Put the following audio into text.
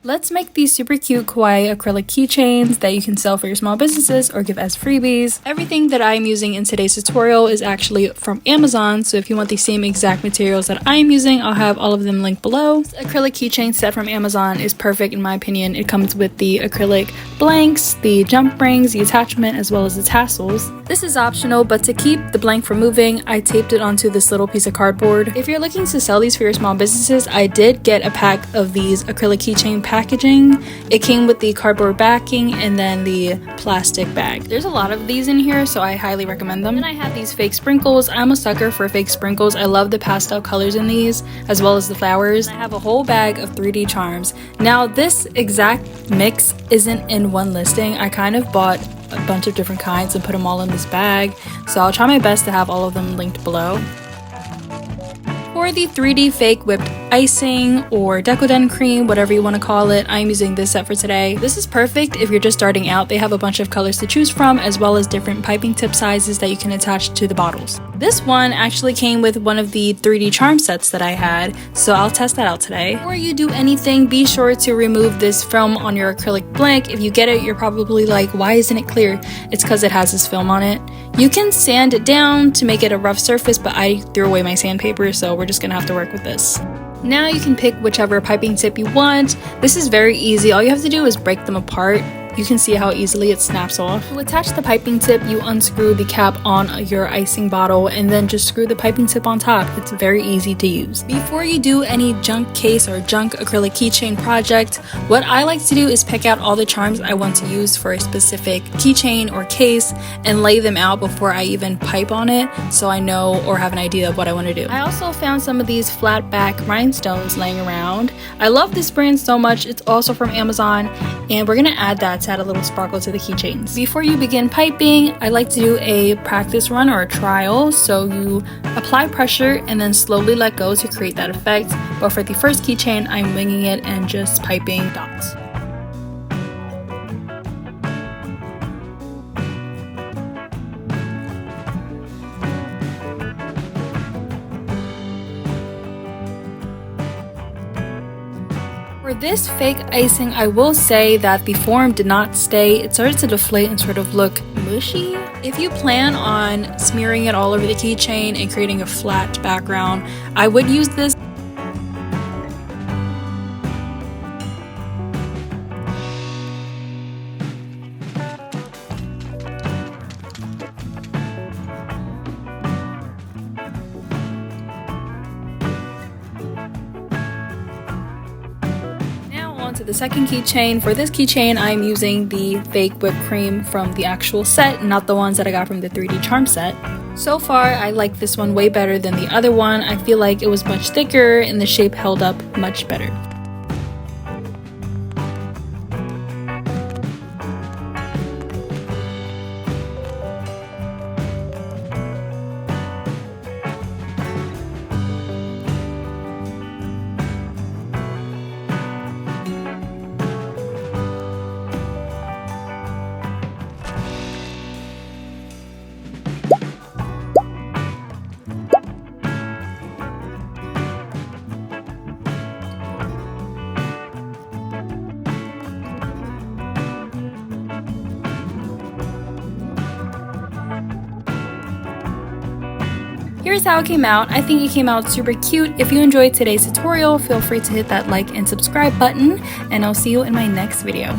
Let's make these super cute kawaii acrylic keychains that you can sell for your small businesses or give as freebies. Everything that I'm using in today's tutorial is actually from Amazon, so if you want the same exact materials that I'm using, I'll have all of them linked below. This acrylic keychain set from Amazon is perfect in my opinion. It comes with the acrylic blanks, the jump rings, the attachment, as well as the tassels. This is optional, but to keep the blank from moving, I taped it onto this little piece of cardboard. If you're looking to sell these for your small businesses, I did get a pack of these acrylic keychain packaging. It came with the cardboard backing and then the plastic bag. There's a lot of these in here, so I highly recommend them. And I have these fake sprinkles. I'm a sucker for fake sprinkles. I love the pastel colors in these, as well as the flowers. I have a whole bag of 3D charms. Now, this exact mix isn't in one listing. I kind of bought a bunch of different kinds and put them all in this bag, so I'll try my best to have all of them linked below. For the 3D fake whipped icing or Decoden cream, whatever you want to call it, I'm using this set for today. This is perfect if you're just starting out. They have a bunch of colors to choose from, as well as different piping tip sizes that you can attach to the bottles. This one actually came with one of the 3D charm sets that I had, so I'll test that out today. Before you do anything, be sure to remove this film on your acrylic blank. If you get it, you're probably like, why isn't it clear? It's because it has this film on it. You can sand it down to make it a rough surface, but I threw away my sandpaper, so we're just gonna have to work with this. Now you can pick whichever piping tip you want. This is very easy. All you have to do is break them apart. You can see how easily it snaps off. To attach the piping tip, you unscrew the cap on your icing bottle and then just screw the piping tip on top. It's very easy to use. Before you do any junk case or junk acrylic keychain project, what I like to do is pick out all the charms I want to use for a specific keychain or case and lay them out before I even pipe on it, so I know or have an idea of what I want to do. I also found some of these flat back rhinestones laying around. I love this brand so much. It's also from Amazon, and we're gonna add that to add a little sparkle to the keychains. Before you begin piping, I like to do a practice run or a trial. So you apply pressure and then slowly let go to create that effect. But for the first keychain, I'm winging it and just piping dots. For this fake icing, I will say that the form did not stay. It started to deflate and sort of look mushy. If you plan on smearing it all over the keychain and creating a flat background, I would use this. To the second keychain. For this keychain, I'm using the fake whipped cream from the actual set, not the ones that I got from the 3D charm set. So far, I like this one way better than the other one. I feel like it was much thicker and the shape held up much better. Here's how it came out. I think it came out super cute. If you enjoyed today's tutorial, feel free to hit that like and subscribe button, and I'll see you in my next video.